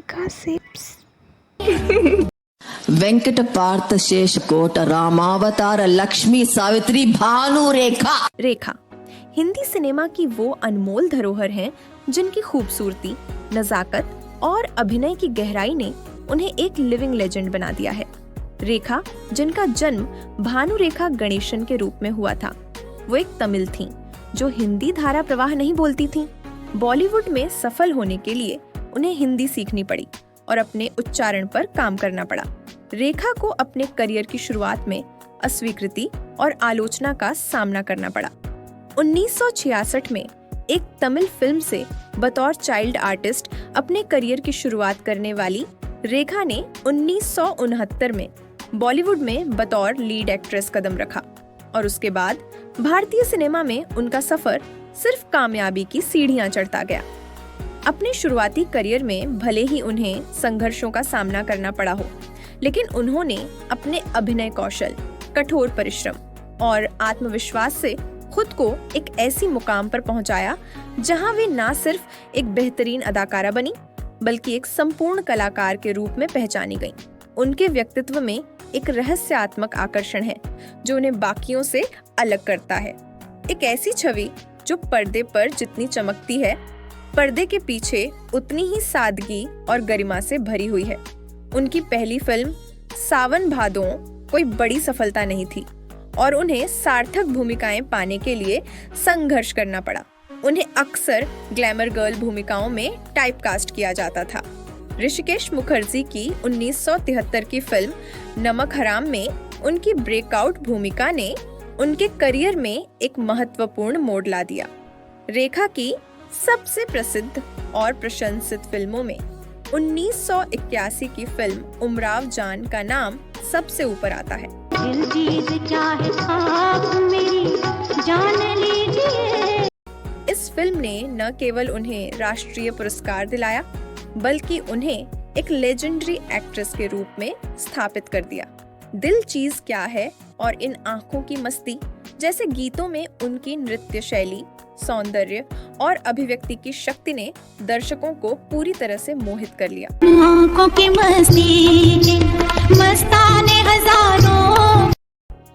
Gossips. Venkat Partha शेष coat रामावतार लक्ष्मी सावित्री भानु रेखा। रेखा Hindi cinema की वो अनमोल धरोहर हैं जिनकी खूबसूरती, नजाकत और अभिनय की गहराई ने उन्हें एक लिविंग लेजेंड बना दिया है। रेखा, जिनका जन्म भानु रेखा गणेशन के रूप में हुआ था, वो एक तमिल थीं जो हिंदी धारा प्रवाह नहीं बोलती थीं। बॉलीवुड में सफल होने के लिए उन्हें हिंदी सीखनी पड़ी और अपने उच्चारण पर काम करना पड़ा। रेखा को अपने करियर की शुरुआत में अस्वीकृति और आलोचना का सामना करना पड़ा। 1966 में एक तमिल फिल्म से बतौर चाइल्ड आर्टिस्ट अपने करियर की शुरुआत करने वाली रेखा ने 1969 में बॉलीवुड में बतौर लीड एक्ट्रेस कदम रखा और उसके बाद भारतीय सिनेमा में उनका सफर सिर्फ कामयाबी की सीढ़ियां चढ़ता गया। अपने शुरुआती करियर में भले ही उन्हें संघर्षों का सामना करना पड़ा हो, लेकिन उन्होंने अपने अभिनय कौशल, कठोर परिश्रम और आत्मविश्वास से खुद को एक ऐसी मुकाम पर पहुंचाया जहां वे न सिर्फ एक बेहतरीन अदाकारा बनी, बल्कि एक संपूर्ण कलाकार के रूप में पहचानी गईं। उनके व्यक्तित्व में एक रहस्यात्मक आकर्षण है जो उन्हें बाकियों से अलग करता है। एक ऐसी छवि जो पर्दे पर जितनी चमकती है, पर्दे के पीछे उतनी ही सादगी और गरिमा से भरी हुई है। उनकी पहली फिल्म सावन भादों कोई बड़ी सफलता नहीं थी और उन्हें सार्थक भूमिकाएं पाने के लिए संघर्ष करना पड़ा। उन्हें अक्सर ग्लैमर गर्ल भूमिकाओं में टाइपकास्ट किया जाता था। ऋषिकेश मुखर्जी की 1973 की फिल्म नमक हराम में उनकी ब्रेकआउट भूमिका ने उनके करियर में एक महत्वपूर्ण मोड़ ला दिया। रेखा की सबसे प्रसिद्ध और प्रशंसित फिल्मों में 1981 की फिल्म उमराव जान का नाम सबसे ऊपर आता है। दिल जीत चाहे आप मेरी जान लीजिए। इस फिल्म ने न केवल उन्हें राष्ट्रीय पुरस्कार दिलाया, बल्कि उन्हें एक लेजेंडरी एक्ट्रेस के रूप में स्थापित कर दिया। दिल चीज क्या है और इन आंखों की मस्ती जैसे गीतों में उनकी नृत्य शैली, सौंदर्य और अभिव्यक्ति की शक्ति ने दर्शकों को पूरी तरह से मोहित कर लिया। आंखों की मस्ती के मस्ताने हजारों।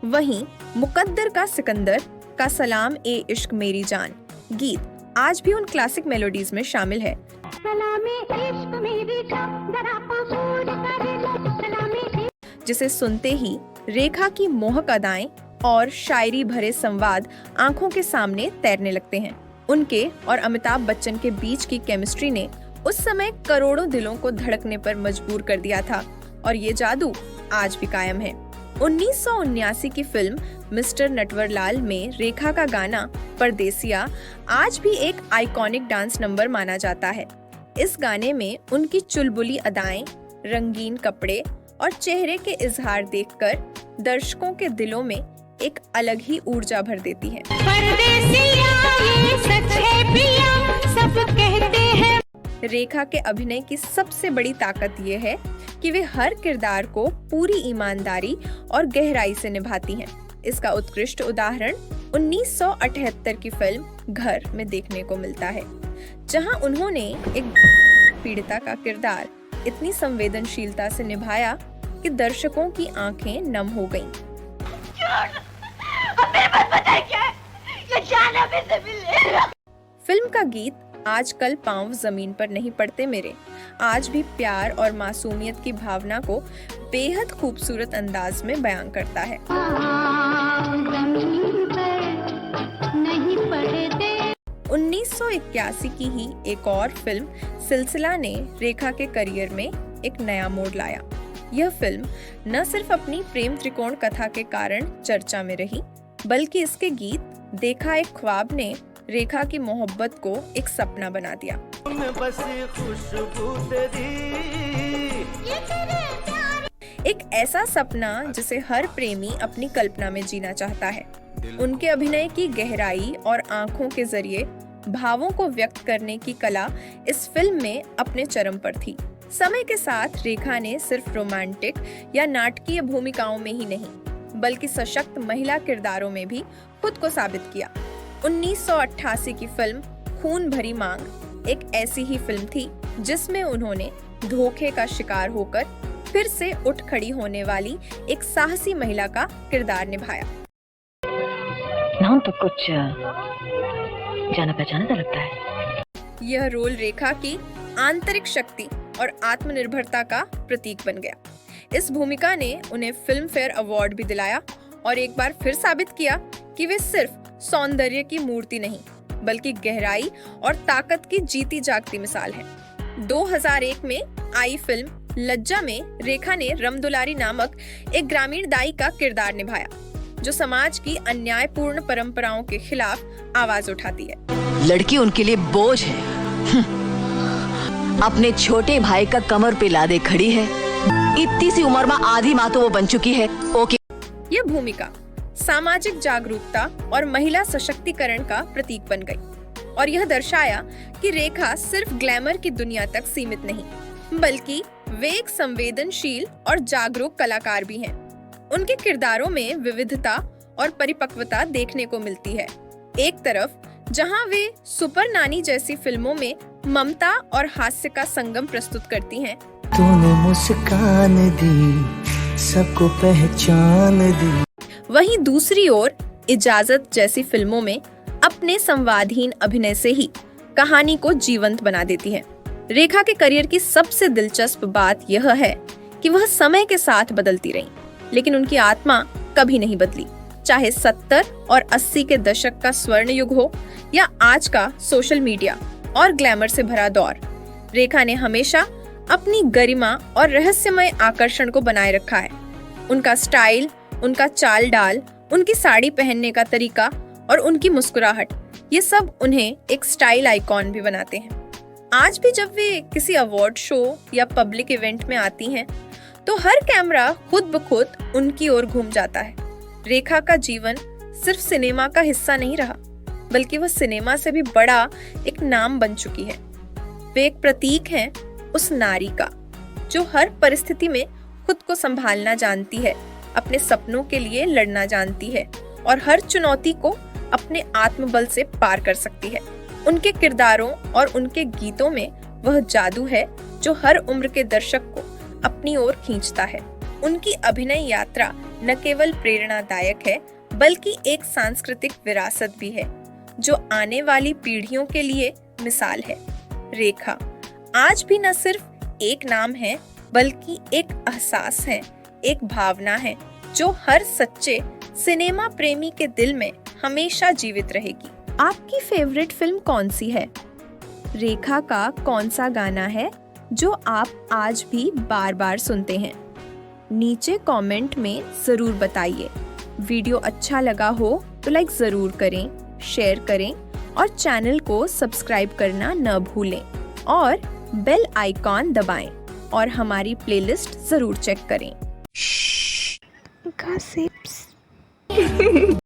वहीं मुकद्दर का सिकंदर का सलाम ए इश्क मेरी जान गीत आज भी उन क्लासिक मेलोडीज में शामिल है। सलामे इश्क मेरी जान जरा कबूल कर लो, सलामे। जिसे सुनते ही रेखा की मोहक अदाएं और शायरी भरे संवाद आंखों के सामने तैरने लगते हैं। उनके और अमिताभ बच्चन के बीच की केमिस्ट्री ने उस समय करोड़ों दिलों को धड़कने पर मजबूर कर दिया था और ये जादू आज भी कायम है। 1979 की फिल्म मिस्टर नटवरलाल में रेखा का गाना परदेसिया आज भी एक आइकॉनिक डांस नंबर माना जाता है। इस गाने में उनकी चुलबुली अदाएं, रंगीन कपड़े और चेहरे के इजहार देखकर दर्शकों के दिलों में एक अलग ही ऊर्जा भर देती है। परदेसिया ये सच है पिया, सब कहते हैं। रेखा के अभिनय की सबसे बड़ी ताकत ये है कि वे हर किरदार को पूरी ईमानदारी और गहराई से निभाती हैं। इसका उत्कृष्ट उदाहरण 1978 की फिल्म घर में देखने को मिलता है, जहां उन्होंने एक पीड़िता का किरदार इतनी संवेदनशीलता से निभाया कि दर्शकों की आंखें नम हो गईं। फिल्म का गीत आजकल पांव जमीन पर नहीं पड़ते मेरे आज भी प्यार और मासूमियत की भावना को बेहद खूबसूरत अंदाज में बयां करता है। जमीन पर नहीं पड़ते। 1981 की ही एक और फिल्म सिलसिला ने रेखा के करियर में एक नया मोड़ लाया। यह फिल्म न सिर्फ अपनी प्रेम त्रिकोण कथा के कारण चर्चा में रही, बल्कि इसके गीत देखा एक ख्वाब ने रेखा की मोहब्बत को एक सपना बना दिया। एक ऐसा सपना जिसे हर प्रेमी अपनी कल्पना में जीना चाहता है। उनके अभिनय की गहराई और आंखों के जरिए भावों को व्यक्त करने की कला इस फिल्म में अपने चरम पर थी। समय के साथ रेखा ने सिर्फ रोमांटिक या नाटकीय भूमिकाओं में ही नहीं, बल्कि सशक्त महिला किरदारों में भी खुद को साबित किया। 1988 की फिल्म खून भरी मांग एक ऐसी ही फिल्म थी जिसमें उन्होंने धोखे का शिकार होकर फिर से उठ खड़ी होने वाली एक साहसी महिला का किरदार निभाया। नाम तो कुछ जाना पहचाना सा लगता है। यह रोल रेखा की आंतरिक शक्ति और आत्मनिर्भरता का प्रतीक बन गया। इस भूमिका ने उन्हें फिल्म फेयर अवार्ड भी दिलाया और एक बार फिर साबित किया कि वे सिर्फ सौंदर्य की मूर्ति नहीं, बल्कि गहराई और ताकत की जीती जागती मिसाल है। 2001 में आई फिल्म लज्जा में रेखा ने रमदुलारी नामक एक ग्रामीण दाई का किरदार निभाया, जो समाज की अन्यायपूर्ण परंपराओं के खिलाफ आवाज उठाती है। लड़की उनके लिए बोझ है। अपने छोटे भाई का कमर पे लादे खड़ी है। इतनी सी उम्र में आधी माँ तो वो बन चुकी है। ओके। यह भूमिका सामाजिक जागरूकता और महिला सशक्तिकरण का प्रतीक बन गई और यह दर्शाया कि रेखा सिर्फ ग्लैमर की दुनिया तक सीमित नहीं, बल्कि वे एक संवेदनशील और जागरूक कलाकार भी हैं। उनके किरदारों में विविधता और परिपक्वता देखने को मिलती है। एक तरफ जहां वे सुपर नानी जैसी फिल्मों में ममता और हास्य का संगम प्रस्तुत करती हैं, तूने मुस्कान दी, सबको पहचान दी। वहीं दूसरी ओर इजाजत जैसी फिल्मों में अपने संवादहीन अभिनय से ही कहानी को जीवंत बना देती है। रेखा के करियर की सबसे दिलचस्प बात यह है कि वह समय के साथ बदलती रही, लेकिन उनकी आत्मा कभी नहीं बदली। चाहे 70 और 80 के दशक का स्वर्ण युग हो या आज का सोशल मीडिया और ग्लैमर से भरा दौर, रेखा ने हमेशा अपनी गरिमा और रहस्यमय आकर्षण को बनाए रखा है। उनका स्टाइल, उनका चाल डाल, उनकी साड़ी पहनने का तरीका और उनकी मुस्कुराहट, ये सब उन्हें एक स्टाइल आइकॉन भी बनाते हैं। आज भी जब वे किसी अवार्ड शो या पब्लिक इवेंट में आती हैं, तो हर कैमरा खुद ब खुद उनकी ओर घूम जाता है। रेखा का जीवन सिर्फ सिनेमा का हिस्सा नहीं रहा, बल्कि वह सिनेमा से भी बड़ा एक नाम बन चुकी है। वे एक प्रतीक हैं उस नारी का जो हर परिस्थिति में खुद को संभालना जानती है, अपने सपनों के लिए लड़ना जानती है और हर चुनौती को अपने आत्मबल से पार कर सकती है। उनके किरदारों और उनके गीतों में वह जादू है जो हर उम्र के दर्शक को अपनी ओर खींचता है। उनकी अभिनय यात्रा न केवल प्रेरणादायक है, बल्कि एक सांस्कृतिक विरासत भी है जो आने वाली पीढ़ियों के लिए मिसाल है। रेखा आज भी न सिर्फ एक नाम है, बल्कि एक एहसास है, एक भावना है जो हर सच्चे सिनेमा प्रेमी के दिल में हमेशा जीवित रहेगी। आपकी फेवरेट फिल्म कौन सी है? रेखा का कौन सा गाना है जो आप आज भी बार बार सुनते हैं? नीचे कमेंट में जरूर बताइए। वीडियो अच्छा लगा हो तो लाइक जरूर करें, शेयर करें और चैनल को सब्सक्राइब करना न भूलें और बेल आइकॉन दबाएं और हमारी प्लेलिस्ट जरूर चेक करें। Gossip.